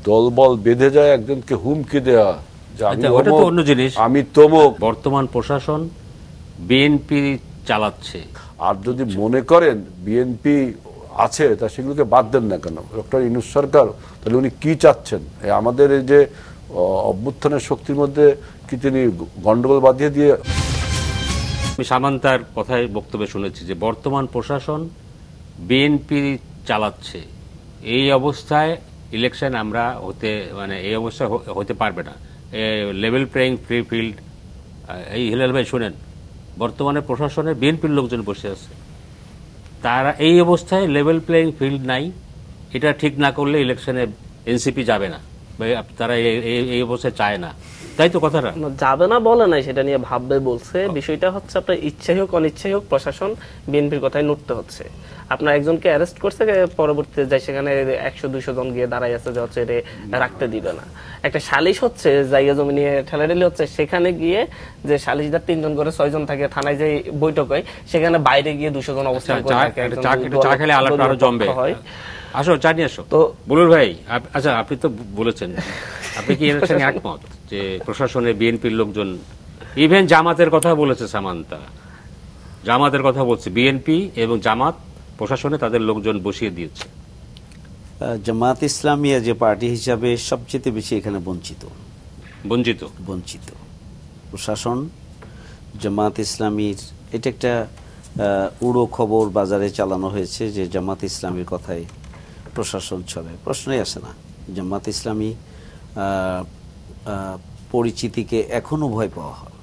দলবল বেঁধে যায় একজনকে হুমকি দেওয়া, ওটা তো অন্য জিনিস। আমি তমুক, বর্তমান প্রশাসন বিএনপি চালাচ্ছে। আর যদি মনে করেন বিএনপি আছে তা সেগুলোকে বাদ দেন না কেন? ডক্টর ইউনূস সরকার তাহলে উনি কি চাচ্ছেন? আমাদের এই যে অভ্যুত্থানের শক্তির মধ্যে কি তিনি গন্ডগোল বাঁধিয়ে দিয়ে? আমি সামান্তার কথায় বক্তব্যে শুনেছি যে বর্তমান প্রশাসন বিএনপি চালাচ্ছে, এই অবস্থায় ইলেকশন আমরা এই অবস্থায় হতে পারবে না, লেভেল প্লেইং ফ্রি ফিল্ড। এই হিলাল ভাই শুনেন, বর্তমানে প্রশাসনে বিএনপির লোকজন বসে আছে, তারা এই অবস্থায় লেভেল প্লেইং ফিল্ড নাই, এটা ঠিক না করলে ইলেকশনে এনসিপি যাবে না, তারা এই অবস্থায় চায় না, তাই তো কথাটা? যাবে না বলে নাই, সেটা নিয়ে ভাববে বলছে। বিষয়টা হচ্ছে আপনার ইচ্ছাই হোক অনিচ্ছাই হোক প্রশাসন বিএনপির কথায় নড়তে হচ্ছে। আপনার একজনকে অ্যারেস্ট করছে, পরবর্তীতে যায় সেখানে 100-200 জন গিয়ে দাঁড়াই আছে যে হচ্ছে এটা রাখতে দিবে না। একটা সালিশ হচ্ছে, জায়গা জমি নিয়ে ঠেলাঠেলি হচ্ছে, সেখানে গিয়ে যে সালিশদার 3 জন করে 6 জন থাকে, থানায় যে বৈঠক হয় সেখানে বাইরে গিয়ে 200 জন অবস্থান করে থাকে। চা খেলে আলাদা আরো জমবে। আসো চা নিয়ে আসো। তো বুলুর ভাই, আচ্ছা আপনি তো বলেছেন, আপনি কি এর সঙ্গে একমত যে প্রশাসনে বিএনপির লোকজন, ইভেন জামাতের কথা বলেছে সামান্তা, জামাতের কথা বলছে, বিএনপি এবং জামাত প্রশাসনে তাদের লোকজন বসিয়ে দিয়েছে? জামাত ইসলামী যে পার্টি হিসাবে সবচেয়ে বেশি এখানে বঞ্চিত। প্রশাসন জামাত ইসলামীর, এটা একটা উড়ো খবর বাজারে চালানো হয়েছে যে জামাত ইসলামীর কথায় প্রশাসন চলে। প্রশ্নই আসে না। জামাত ইসলামী পরিচিতিকে এখনো ভয় পাওয়া হয়,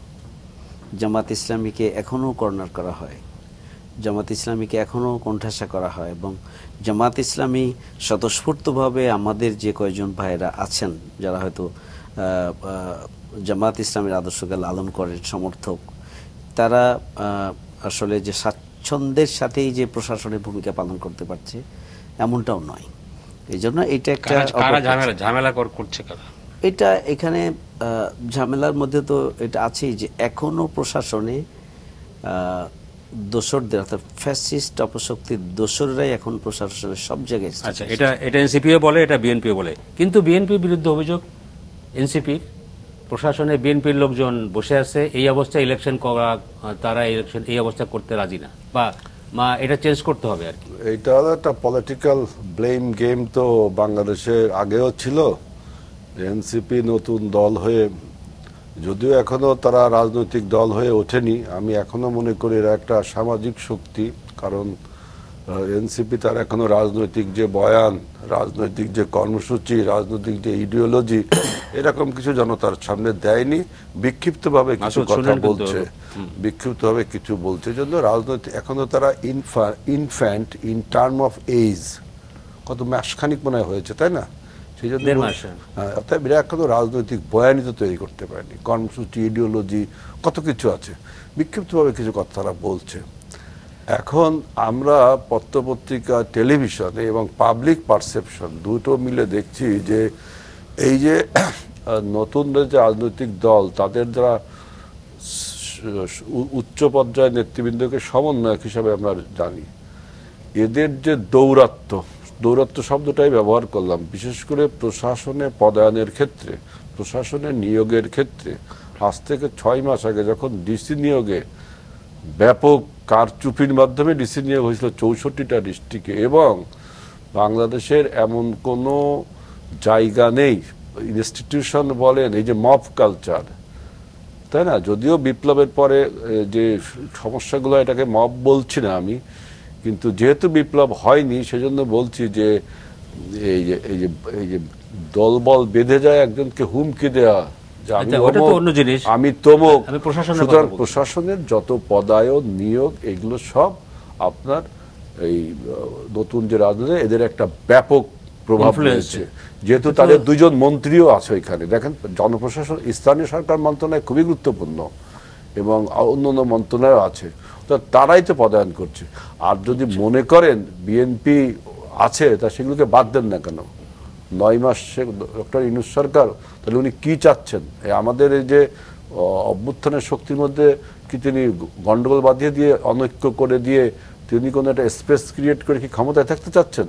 জামাত ইসলামীকে এখনো কর্নার করা হয়, জামাত ইসলামীকে এখনো কোণঠাসা করা হয়, এবং জামাত ইসলামী স্বতঃস্ফূর্তভাবে আমাদের যে কয়জন ভাইয়েরা আছেন যারা হয়তো জামাত ইসলামীর আদর্শকে লালন করেন, সমর্থক, তারা আসলে যে স্বাচ্ছন্দ্যের সাথেই যে প্রশাসনের ভূমিকা পালন করতে পারছে এমনটাও নয়। এই জন্য এটা একটা ঝামেলা করছে কারা? এটা এখানে ঝামেলার মধ্যে তো এটা আছেই যে এখনো প্রশাসনে দোসরদের, অর্থাৎ ফ্যাসিস্ট অপশক্তির দোসররাই এখন প্রশাসনের সব জায়গায়। আচ্ছা, এটা এনসিপিও বলে, এটা বিএনপিও বলে, কিন্তু বিএনপির বিরুদ্ধে অভিযোগ এনসিপির, প্রশাসনে বিএনপির লোকজন বসে আছে, এই অবস্থায় ইলেকশন করা, তারা ইলেকশন এই অবস্থা করতে রাজি না, বা এটা চেঞ্জ করতে হবে আর কি। এটা একটা পলিটিক্যাল ব্লেম গেম তো বাংলাদেশের আগেও ছিল। এনসিপি নতুন দল হয়ে, যদিও এখনো তারা রাজনৈতিক দল হয়ে ওঠেনি, আমি এখনো মনে করি এরা একটা সামাজিক শক্তি। কারণ এনসিপি তার এখনো রাজনৈতিক যে বয়ান, রাজনৈতিক যে কর্মসূচি, রাজনৈতিক যে ইডিওলজি, এরকম কিছু জনতার সামনে দেয়নি। বিক্ষিপ্তভাবে কিছু কথা বলছে, বিক্ষিপ্তভাবে কিছু বলছে, জন্য রাজনৈতিক এখনো তারা infant in term of age, কত মাসখানিক মনে হয়েছে, তাই না? সেই জন্য অর্থাৎ এরা এখনো রাজনৈতিক বয়ানই তো তৈরি করতে পারেনি, কর্মসূচি, ইডিওলজি, কত কিছু আছে, বিক্ষিপ্তভাবে কিছু কথা তারা বলছে। এখন আমরা পত্রপত্রিকা, টেলিভিশনে এবং পাবলিক পারসেপশন দুটো মিলে দেখছি যে এই যে নতুন যে রাজনৈতিক দল, তাদের যারা উচ্চ পর্যায়ের নেতৃবৃন্দকে সমন্বয়ক হিসাবে আমরা জানি, এদের যে দৌরাত্ম্য শব্দটাই ব্যবহার করলাম, বিশেষ করে প্রশাসনে পদায়নের ক্ষেত্রে, প্রশাসনে নিয়োগের ক্ষেত্রে। আজ থেকে 6 মাস আগে যখন ডিসি নিয়োগে ব্যাপক কারচুপির মাধ্যমে ডিসি নিয়োগ হয়েছিল 64টা ডিস্ট্রিক্টে, এবং বাংলাদেশের এমন কোনো জায়গা নেই, ইনস্টিটিউশন বলেন, এই যে মব কালচার, তাই না? যদিও বিপ্লবের পরে যে সমস্যাগুলো, এটাকে মব বলছি না আমি, কিন্তু যেহেতু বিপ্লব হয়নি সেজন্য বলছি যে এই যে দলবল বেঁধে যায় একজনকে হুমকি দেওয়া, আমি তমুক। প্রশাসনের যত পদায়ন, নিয়োগ, এগুলো সব আপনার এই নতুন যে রাজনীতি, এদের একটা ব্যাপক প্রভাব রয়েছে। যেহেতু তাদের 2 জন মন্ত্রীও আছে এখানে, দেখেন, জনপ্রশাসন, স্থানীয় সরকার মন্ত্রণালয় খুবই গুরুত্বপূর্ণ, এবং অন্যান্য মন্ত্রণালয় আছে, তো তারাই তো পদায়ন করছে। আর যদি মনে করেন বিএনপি আছে তা সেগুলোকে বাদ দেন না কেন? 9 মাস ডক্টর ইউনূস সরকার তাহলে উনি কি চাচ্ছেন? আমাদের এই যে অভ্যুত্থানের শক্তির মধ্যে কি তিনি গন্ডগোল বাঁধিয়ে দিয়ে, অনৈক্য করে দিয়ে তিনি কোনো একটা স্পেস ক্রিয়েট করে কি ক্ষমতায় থাকতে চাচ্ছেন?